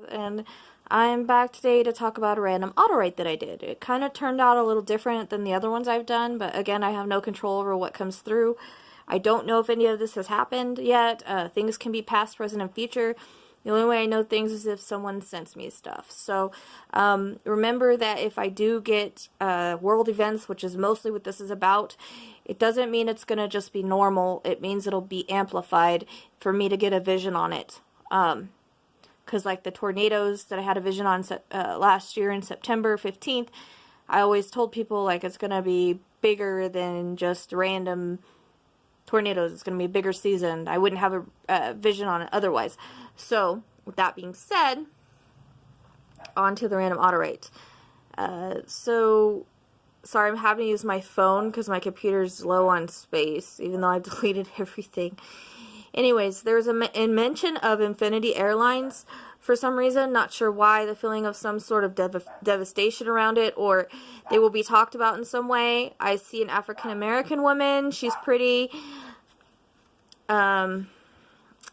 And I'm back today to talk about a random auto write that I did. It kind of turned out a little different than the other ones I've done, but again, I have no control over what comes through. I don't know if any of this has happened yet. Things can be past, present, and future. The only way I know things is if someone sends me stuff. So remember that if I do get world events, which is mostly what this is about, it doesn't mean it's going to just be normal. It means it'll be amplified for me to get a vision on it. Because like the tornadoes that I had a vision on last year in September 15th, I always told people like it's going to be bigger than just random tornadoes. It's going to be a bigger season. I wouldn't have a vision on it otherwise. So with that being said, on to the random auto write. So sorry, I'm having to use my phone because my computer's low on space, even though I've deleted everything. Anyways, there's a mention of Infinity Airlines for some reason. Not sure why. The feeling of some sort of devastation around it, or they will be talked about in some way. I see an African American woman. She's pretty.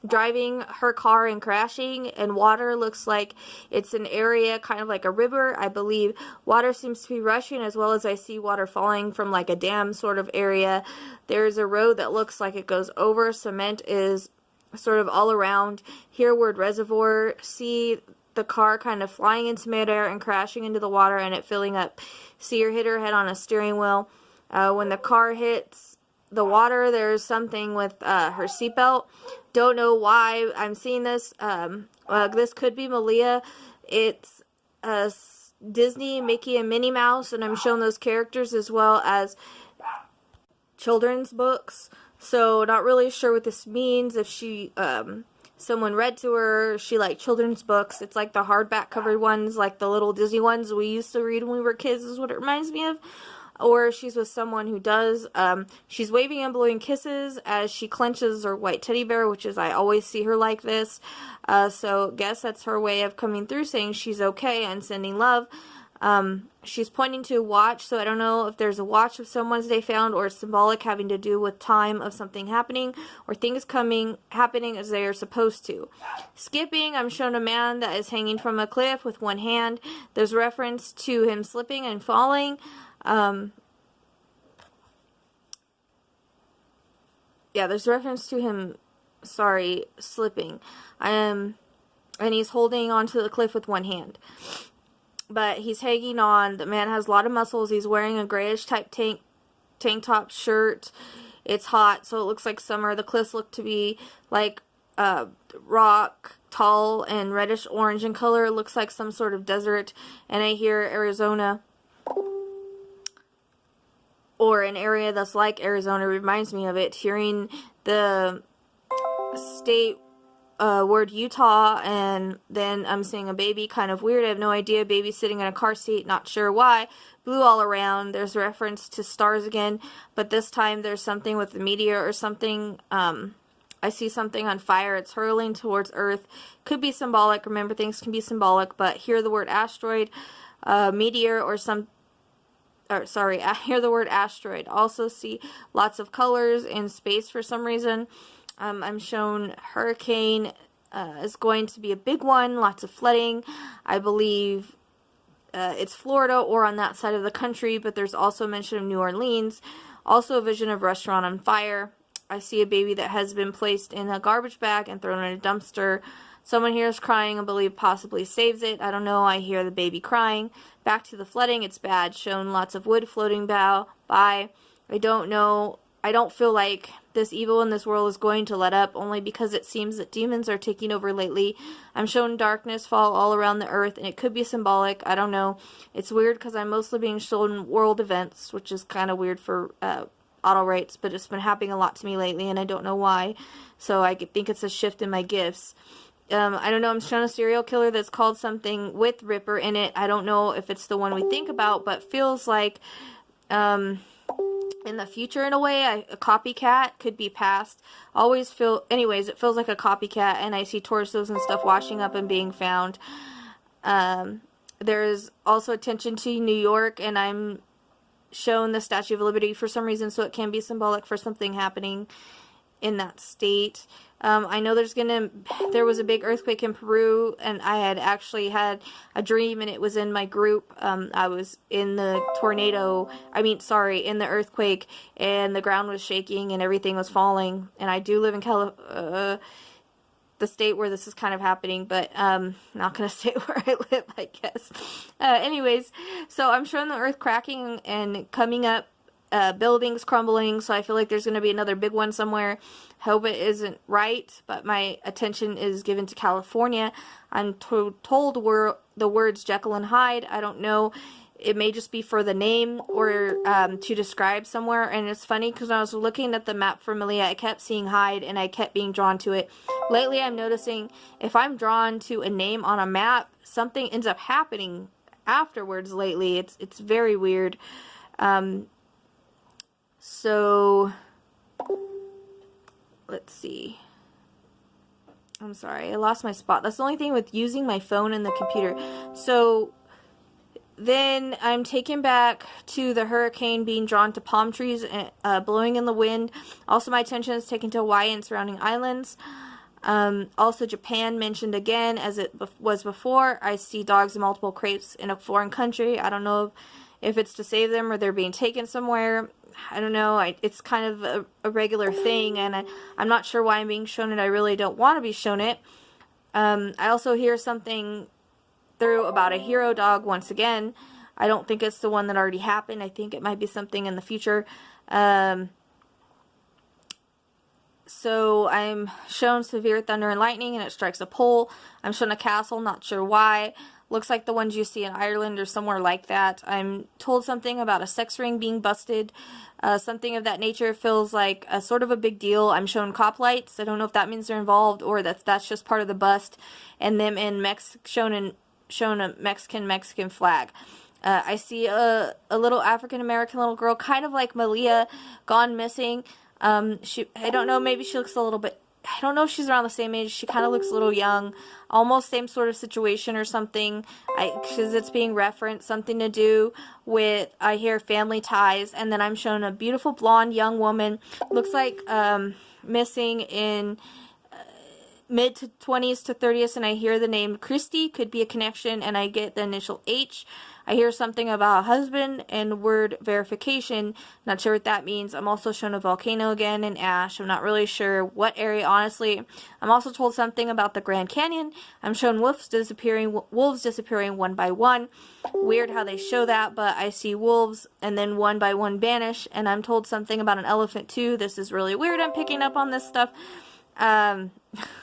Driving her car and crashing, and water looks like it's an area kind of like a river. I believe water seems to be rushing, as well as I see water falling from like a dam sort of area. There's a road that looks like it goes over. Cement is sort of all around. Here, word reservoir. See the car kind of flying into midair and crashing into the water and it filling up. See her hit her head on a steering wheel. When the car hits the water, there's something with her seatbelt. Don't know why I'm seeing this. This could be Malia. It's Disney, Mickey, and Minnie Mouse, and I'm showing those characters as well as children's books. So not really sure what this means. If she, someone read to her, she liked children's books. It's like the hardback covered ones, like the little Disney ones we used to read when we were kids is what it reminds me of. Or she's with someone who does. She's waving and blowing kisses as she clenches her white teddy bear, which is, I always see her like this. So guess that's her way of coming through, saying she's okay and sending love. She's pointing to a watch, so I don't know if there's a watch of someone's they found, or symbolic having to do with time of something happening, or things happening as they are supposed to. Skipping, I'm shown a man that is hanging from a cliff with one hand. There's reference to him slipping and falling. Yeah, there's reference to him, slipping. And he's holding onto the cliff with one hand. But he's hanging on. The man has a lot of muscles. He's wearing a grayish type tank top shirt. It's hot, so it looks like summer. The cliffs look to be like rock, tall, and reddish orange in color. It looks like some sort of desert. And I hear Arizona, or an area that's like Arizona, reminds me of it. Hearing the state word Utah, and then I'm seeing a baby, kind of weird. I have no idea. Baby sitting in a car seat, not sure why. Blue all around. There's a reference to stars again, but this time there's something with a meteor or something. I see something on fire. It's hurling towards Earth. Could be symbolic. Remember, things can be symbolic, but hear the word asteroid, meteor, or I hear the word asteroid. Also see lots of colors in space for some reason. I'm shown hurricane is going to be a big one. Lots of flooding. I believe it's Florida or on that side of the country, but there's also mention of New Orleans. Also a vision of restaurant on fire. I see a baby that has been placed in a garbage bag and thrown in a dumpster. Someone here is crying, I believe possibly saves it. I don't know, I hear the baby crying. Back to the flooding, it's bad. Shown lots of wood floating by. I don't know, I don't feel like this evil in this world is going to let up, only because it seems that demons are taking over lately. I'm shown darkness fall all around the earth, and it could be symbolic. I don't know. It's weird because I'm mostly being shown world events, which is kind of weird for auto writes, but it's been happening a lot to me lately, and I don't know why. So I think it's a shift in my gifts. I don't know, I'm shown a serial killer that's called something with Ripper in it. I don't know if it's the one we think about, but feels like in the future in a way. A copycat could be past. Anyways, it feels like a copycat, and I see torsos and stuff washing up and being found. There's also attention to New York, and I'm shown the Statue of Liberty for some reason, so it can be symbolic for something happening in that state. I know there was a big earthquake in Peru, and I had actually had a dream, and it was in my group. I was in the in the earthquake, and the ground was shaking and everything was falling. And I do live in the state where this is kind of happening, but not gonna say where I live, I guess. Anyways, so I'm showing the earth cracking and coming up, buildings crumbling, so I feel like there's gonna be another big one somewhere. Hope it isn't right, but my attention is given to California. I'm told the words Jekyll and Hyde. I don't know. It may just be for the name or to describe somewhere. And it's funny because when I was looking at the map for Malia, I kept seeing Hyde and I kept being drawn to it. Lately, I'm noticing if I'm drawn to a name on a map, something ends up happening afterwards lately. It's very weird. So, let's see. I'm sorry, I lost my spot. That's the only thing with using my phone and the computer. So, then I'm taken back to the hurricane being drawn to palm trees blowing in the wind. Also, my attention is taken to Hawaii and surrounding islands. Also, Japan mentioned again, as it was before. I see dogs in multiple crates in a foreign country. I don't know if it's to save them or they're being taken somewhere. I don't know. It's kind of a regular thing, and I'm not sure why I'm being shown it. I really don't want to be shown it. I also hear something through about a hero dog once again. I don't think it's the one that already happened. I think it might be something in the future. So I'm shown severe thunder and lightning, and it strikes a pole. I'm shown a castle, not sure why. Looks like the ones you see in Ireland or somewhere like that. I'm told something about a sex ring being busted. Something of that nature. Feels like a sort of a big deal. I'm shown cop lights. I don't know if that means they're involved or that's just part of the bust. And them in shown a Mexican flag. I see a little African American little girl, kind of like Malia, gone missing. I don't know, maybe she looks a little bit, I don't know if she's around the same age. She kind of looks a little young, almost same sort of situation or something, because it's being referenced, something to do with, I hear family ties. And then I'm shown a beautiful blonde young woman, looks like missing in mid to 20s to 30s, and I hear the name Christy, could be a connection, and I get the initial H. I hear something about husband and word verification. Not sure what that means. I'm also shown a volcano again and ash. I'm not really sure what area, honestly. I'm also told something about the Grand Canyon. I'm shown wolves disappearing one by one. Weird how they show that, but I see wolves and then one by one vanish, and I'm told something about an elephant too. This is really weird. I'm picking up on this stuff.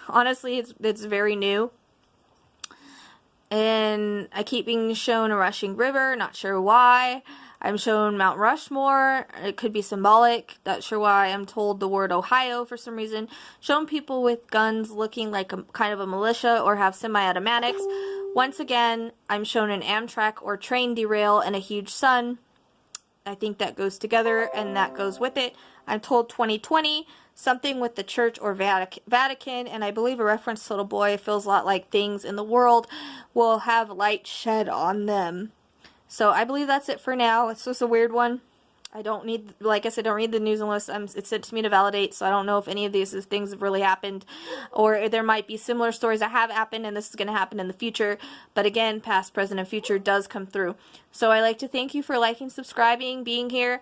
Honestly, it's very new. And I keep being shown a rushing river, not sure why. I'm shown Mount Rushmore. It could be symbolic, not sure why. I'm told the word Ohio for some reason. Shown people with guns looking like a kind of a militia or have semi-automatics. Once again, I'm shown an Amtrak or train derail and a huge sun. I think that goes together and that goes with it. I'm told 2020, something with the church or Vatican, and I believe a reference to little boy. It feels a lot like things in the world will have light shed on them. So I believe that's it for now. It's just a weird one. I don't need, like I said, don't read the news unless it's sent to me to validate, so I don't know if any of these things have really happened, or there might be similar stories that have happened and this is going to happen in the future. But again, past, present, and future does come through. So I'd like to thank you for liking, subscribing, being here.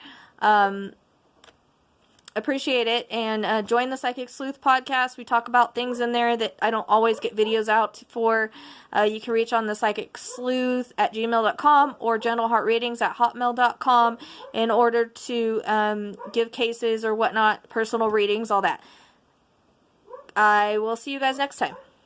Appreciate it, and join the Psychic Sleuth podcast. We talk about things in there that I don't always get videos out for. You can reach on the psychicsleuth@gmail.com or generalheartreadings@hotmail.com in order to give cases or whatnot, personal readings, all that. I will see you guys next time.